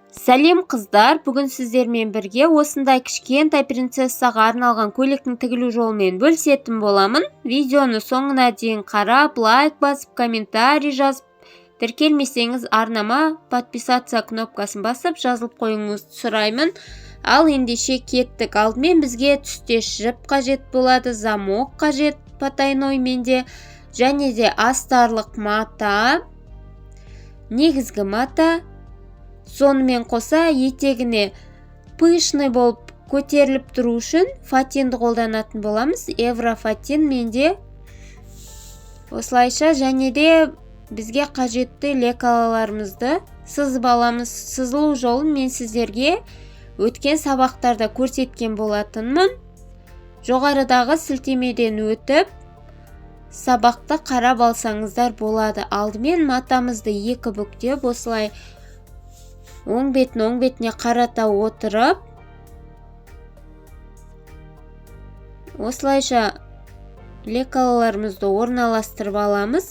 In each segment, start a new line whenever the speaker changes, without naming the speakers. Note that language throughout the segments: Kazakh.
Сәлем қыздар, бүгін сіздермен бірге осындай кішкентай принцессаға арналған көйлектің тігілу жолымен бөлісетін боламын. Видеоны соңына дейін қарап, лайк басып, комментарий жазып, тіркелмесеңіз арнама подписаться кнопкасын басып жазылып қойыңызды сұраймын. Ал ендеше кеттік. Алдымен бізге түсте жіп қажет болады, замок қажет потайной менде, және де астарлық мата, негізгі мата. Сонымен қоса етегіне пышный болып көтеріліп тұру үшін фатинді қолданатын боламыз. Еврофатин менде. Осылайша және де бізге қажетті лекалаларымызды сызып аламыз. Сызылу жолын мен сіздерге өткен сабақтарда көрсеткен болатынмын. Жоғарыдағы сілтемеден өтіп сабақты қарап алсаңыздар болады. Алдымен матамызды екі бүктеп осылай оң бетіне қарата отырып, осылайша лекалаларымызды орналастырып аламыз.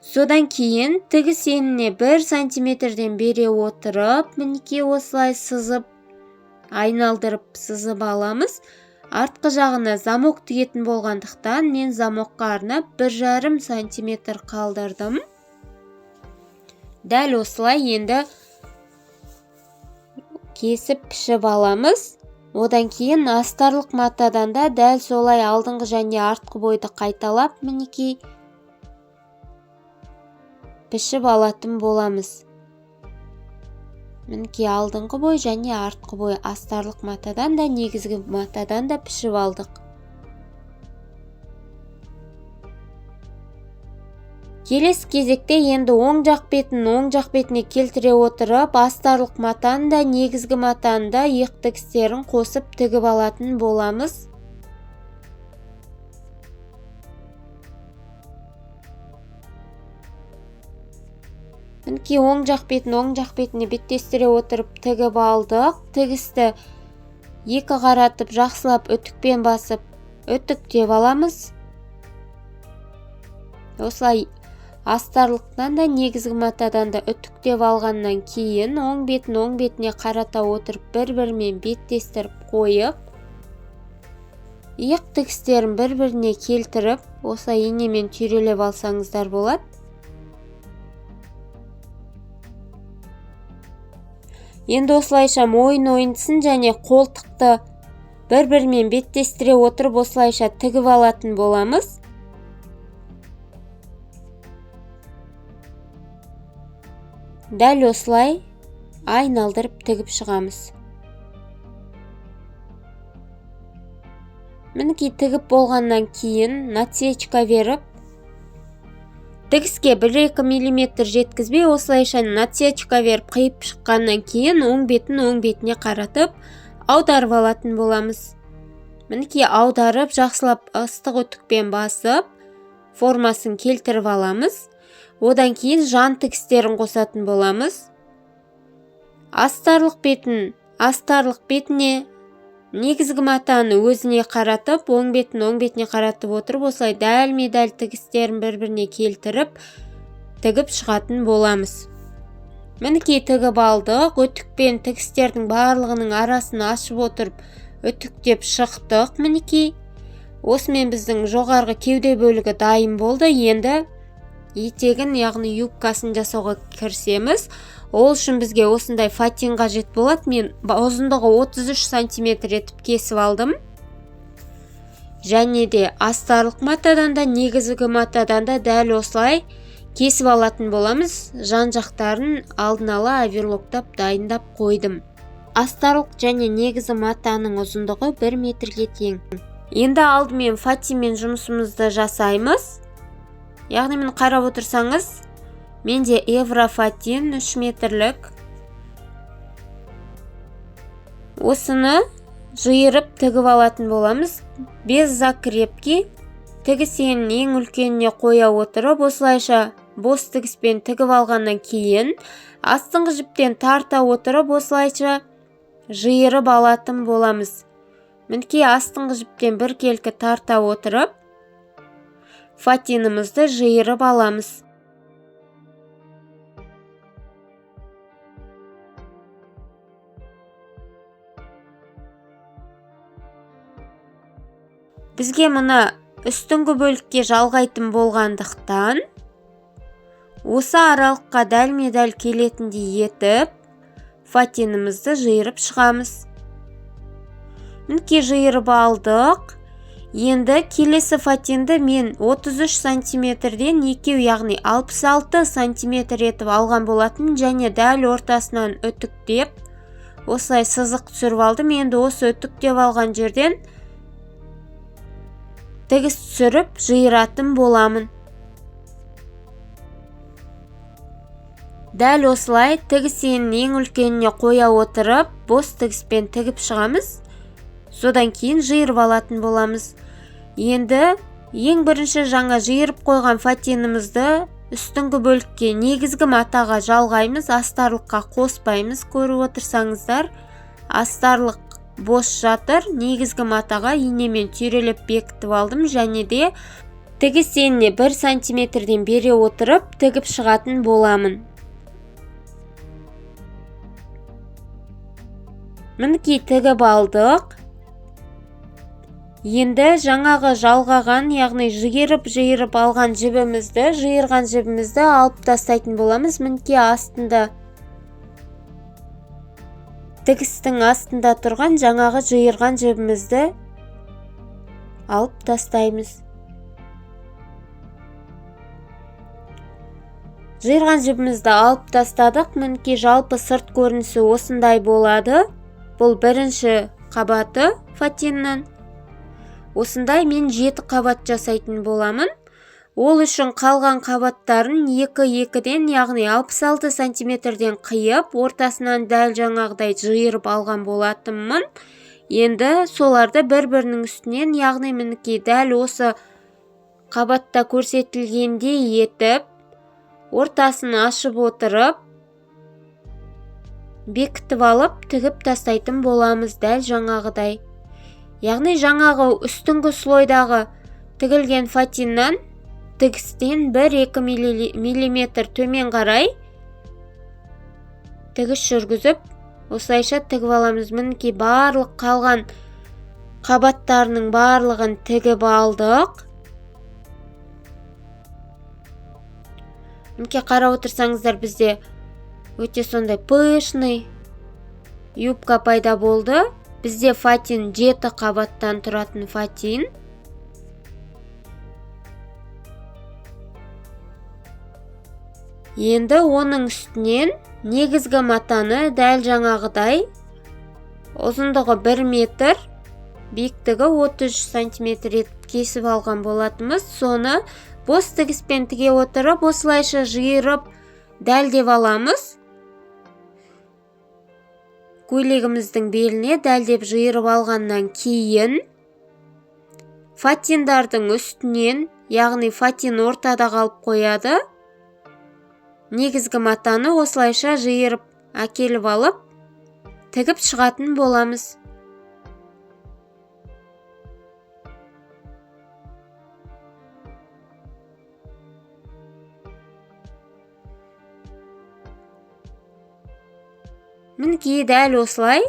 Содан кейін тігіс еніне 1 сантиметрден бере отырып, мінекей осылай сызып, айналдырып сызып аламыз. Артқы жағына замок тігетін болғандықтан мен замокқа арнап 1,5 сантиметр қалдырдым. Дәл осылай енді кесіп пішіп аламыз. Одан кейін астарлық матадан да дәл солай алдыңғы және артқы бойды қайталап мінекей пішіп алатын боламыз. Мінекей алдыңғы бой және артқы бой астарлық матадан да негізгі матадан да пішіп алдық. Келесі кезекте енді оң жақ бетіне келтіре отырып, астарлық матаны да негізгі матаны да иық тігістерін қосып тігіп алатын боламыз. Мінекей оң жақ бетіне беттестіре отырып тігіп алдық. Тігісті екі қаратып жақсылап үтікпен басып үтіктеп аламыз. Осылай астарлықтан да негізгі матадан да үтіктеп алғаннан кейін оң бетіне қарата отырып бір-бірімен беттестіріп қойып, иық тігістерін бір-біріне келтіріп, осылай инемен түйрелеп алсаңыздар болады. Енді осылайша мойын ойынсын және қолтықты бір-бірімен беттестіре отырып осылайша тігіп алатын боламыз. Дәл осылай айналдырып тігіп шығамыз. Мінекей тігіп болғаннан кейін насечка беріп, тігіске 1-2 мм жеткізбей осылайша насечка беріп қиып шыққаннан кейін оң бетіне қаратып аударып алатын боламыз. Мінекей аударып жақсылап ыстық үтікпен басып формасын келтіріп аламыз. Одан кейін жан тігістерін қосатын боламыз. Астарлық бетіне негізгі матаны өзіне қаратып, оң бетіне қаратып отырып, осылай дәлме-дәл тігістерін бір-біріне келтіріп, тігіп шығатын боламыз. Мінекей тігіп алдық, үтікпен тігістердің барлығының арасын ашып отырып, үтіктеп шықтық. Мінекей осымен біздің жоғарғы кеуде бөлігі дайын болды. Енді етегін, яғни юбкасын жасауға кірісеміз. Ол үшін бізге осындай фатин қажет болады. Мен ұзындығы 33 сантиметр етіп кесіп алдым. Және де астарлық матадан да негізгі матадан да дәл осылай кесіп алатын боламыз. Жан жақтарын алдын ала оверлоктап дайындап қойдым. Астарлық және негізгі матаның ұзындығы 1 метрге тең. Енді алдымен фатинмен жұмысымызды жасаймыз. Яғни мен қарап отырсаңыз, менде еврофатин 3 метрлік. Осыны жиырып тігіп алатын боламыз. Без закрепки тігіс енін ең үлкеніне қоя отырып, осылайша бос тігіспен тігіп алғаннан кейін астыңғы жіптен тарта отырып, осылайша жиырып алатын боламыз. Мінекей астыңғы жіптен біркелкі тарта отырып, фатинімізді жиырып аламыз. Бізге мұны үстіңгі бөлікке жалғайтын болғандықтан, осы аралыққа дәлме-дәл келетіндей етіп, фатинімізді жиырып шығамыз. Мінекей жиырып алдық. Енді келесі фатинді мен 33 сантиметрден екеу, яғни 66 сантиметр етіп алған болатын, және дәл ортасынан үтіктеп, осылай сызық түсіріп алдым. Енді осы үтіктеп алған жерден тігіс түсіріп жиыратын боламын. Дәл осылай тігісенің ең үлкеніне қоя отырып, бос тігіспен тігіп шығамыз. Содан кейін жиырып алатын боламыз. Енді ең бірінші жаңа жиырып қойған фатинімізді үстіңгі бөлікке негізгі матаға жалғаймыз, астарлыққа қоспаймыз. Көріп отырсаңыздар, астарлық бос жатыр. Негізгі матаға инемен түйрелеп бекітіп алдым, және де тігіс еніне 1 сантиметрден бере отырып тігіп шығатын боламын. Мінекей тігіп алдық. Енді жаңағы жалғаған, яғни жиырып алған жиырған жібімізді алып тастайтын боламыз. Мінекей астында, тігістің астында тұрған жаңағы жиырған жібімізді алып тастаймыз. Жиырған жібімізді алып тастадық. Мінекей жалпы сырт көрінісі осындай болады. Бұл бірінші қабаты фатиннің. Осындай мен 7 қабат жасайтын боламын. Ол үшін қалған қабаттарын 2-2-ден, яғни 66 сантиметрден қиып, ортасынан дәл жаңағыдай жиырып алған болатынмын. Енді соларды бір-бірінің үстінен, яғни мінекей дәл осы қабатта көрсетілгендей етіп, ортасын ашып отырып, бекітіп алып, тігіп тастайтын боламыз дәл жаңағыдай. Яғни жаңағы үстіңгі слойдағы тігілген фатиннан тігістен 1-2 миллиметр төмен қарай тігіс жүргізіп, осылайша тігіп аламыз. Мінекей барлық қалған қабаттарының барлығын тігіп алдық. Мінекей қарап отырсаңыздар, бізде өте сондай пышный юбка пайда болды. Бізде фатин 7 қабаттан тұратын фатин. Енді оның үстінен негізгі матаны дәл жаңағыдай ұзындығы 1 метр, биіктігі 33 сантиметр етіп кесіп алған болатынбыз. Соны бос тігіспен тіге отырып, осылайша жиырып дәлдеп аламыз. Көйлегіміздің беліне дәлдеп жиырып алғаннан кейін фатиндардың үстінен, яғни фатин ортада қалып қояды, негізгі матаны осылайша жиырып әкеліп алып, тігіп шығатын боламыз. Мінекей дәл осылай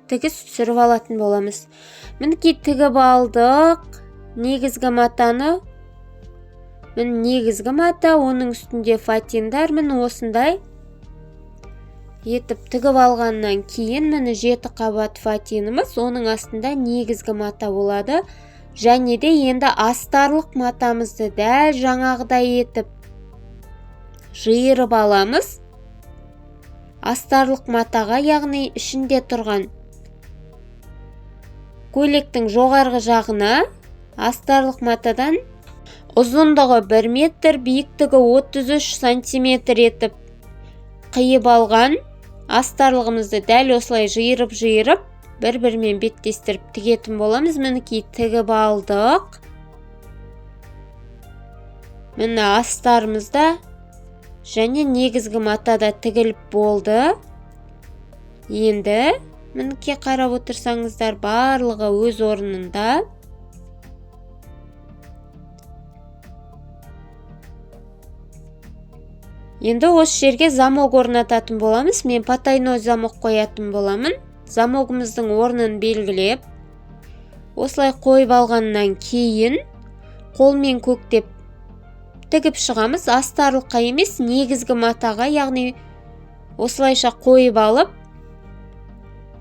тігіс түсіріп алатын боламыз. Мінекей тігіп алдық негізгі матаны. Мін негізгі мата, оның үстінде фатиндар. Мін осындай етіп тігіп алғаннан кейін міне 7 қабат фатиніміз, оның астында негізгі мата болады. Және де енді астарлық матамызды дәл жаңағыдай етіп жиырып аламыз. Астарлық матаға, яғни ішінде тұрған көйлектің жоғарғы жағына астарлық матадан ұзындығы 1 метр, биіктігі 33 сантиметр етіп қиып алған астарлығымызды дәл осылай жиырып, бір-бірімен беттестіріп тігетін боламыз. Мінекей тігіп алдық. Міне астарымызда және негізгі матада тігіліп болды. Енді Мінекей қарап отырсаңыздар барлығы өз орнында. Енді осы жерге замок орнататын боламыз. Мен потайной замок қоятын боламын. Замогымыздың орнын белгілеп, осылай қойып алғаннан кейін қолмен көктеп тігіп шығамыз. Астарлыққа емес, негізгі матаға, яғни осылайша қойып алып,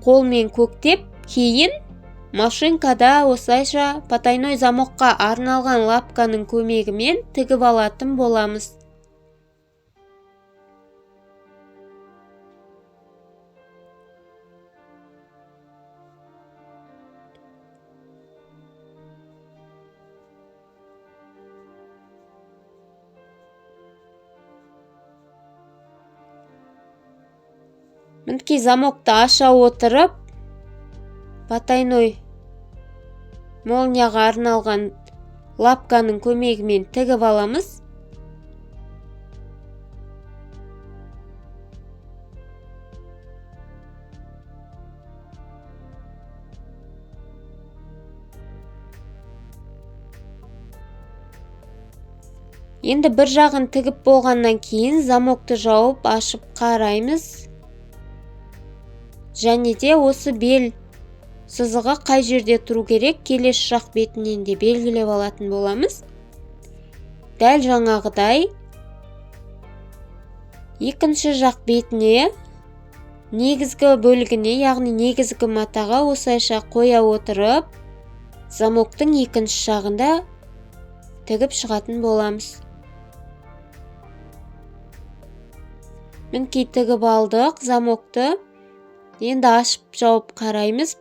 қолмен көктеп, кейін машинкада осылайша потайной замокқа арналған лапканың көмегімен тігіп алатын боламыз. Мінекей замокты аша отырып, потайной молнияға арналған лапканың көмегімен тігіп аламыз. Енді бір жағын тігіп болғаннан кейін замокты жауып ашып қараймыз. Және де осы бел сызығы қай жерде тұру керек, келесі жақ бетінен де белгілеп алатын боламыз. Дәл жаңағыдай екінші жақ бетіне, негізгі бөлігіне, яғни негізгі матаға осылайша қоя отырып, замоктың екінші жағында тігіп шығатын боламыз. Мінекей тігіп алдық замокты. Енді ашып жауып қараймыз.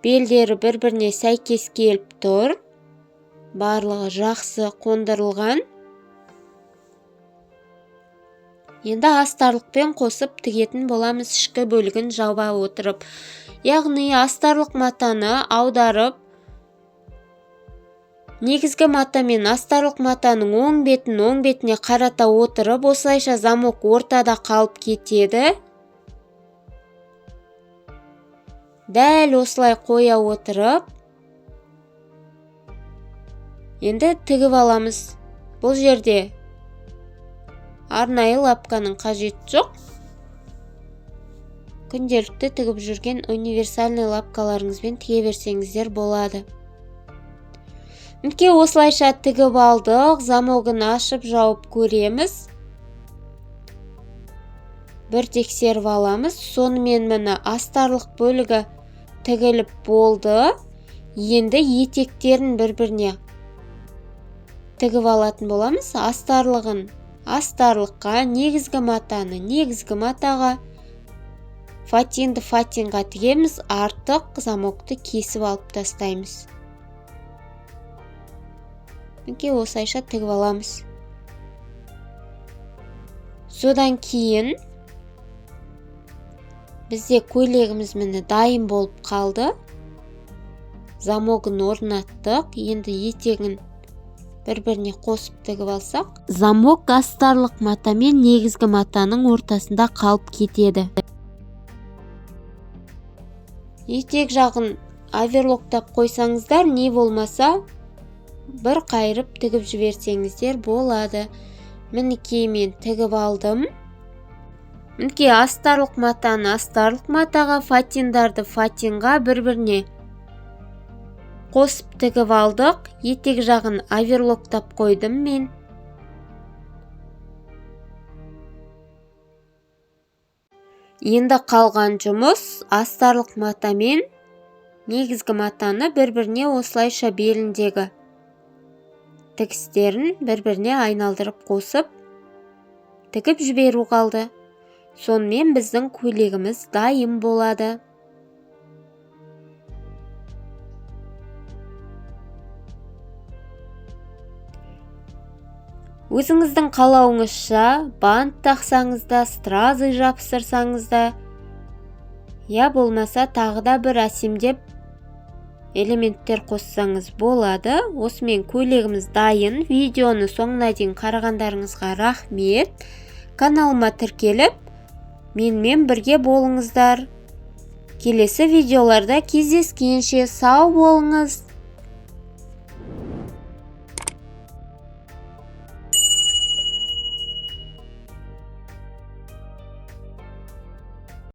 Белдері бір-біріне сәйкес келіп тұр. Барлығы жақсы қондырылған. Енді астарлықпен қосып тігетін боламыз, ішкі бөлігін жаба отырып. Яғни астарлық матаны аударып, негізгі мата мен астарлық матаның оң бетіне қарата отырып, осылайша замок ортада қалып кетеді. Дәл осылай қоя отырып, енді тігіп аламыз. Бұл жерде арнайы лапканың қажеті жоқ. Күнделікті тігіп жүрген универсальный лапкаларыңызбен тіге берсеңіздер болады. Мінекей осылайша тігіп алдық. Замогын ашып жауып көреміз. Бір тексеріп аламыз. Сонымен міне астарлық бөлігі тігіліп болды. Енді етектерін бір-біріне тігіп алатын боламыз. Астарлығын астарлыққа, негізгі матаны негізгі матаға, фатинді фатинға тігеміз. Артық замокты кесіп алып тастаймыз. Мінекей осылайша тігіп аламыз. Содан кейін бізде көйлегіміз міне дайын болып қалды. Замогын орнаттық. Енді етегін бір-біріне қосып тігіп алсақ, замок астарлық мата мен негізгі матаның ортасында қалып кетеді. Етек жағын оверлоктап қойсаңыздар, не болмаса бір қайырып тігіп жіберсеңіздер болады. Мінекей мен тігіп алдым. Мінекей астарлық матаны астарлық матаға, фатиндарды фатинға бір-біріне қосып тігіп алдық. Етек жағын оверлоктап қойдым мен. Енді қалған жұмыс астарлық мата мен негізгі матаны бір-біріне осылайша беліндегі тігістерін бір-біріне айналдырып қосып тігіп жіберу қалды. Сонымен біздің көйлегіміз дайын болады. Өзіңіздің қалауыңызша бант тақсаңыз да, стразы жапсырсаңыз да, я болмаса тағы да бір әсемдеп элементтер қоссаңыз болады. Осымен көйлегіміз дайын. Видеоны соңына дейін қарағандарыңызға рахмет. Каналыма тіркеліп, менімен бірге болыңыздар. Келесі видеоларда кездескенше сау болыңыз.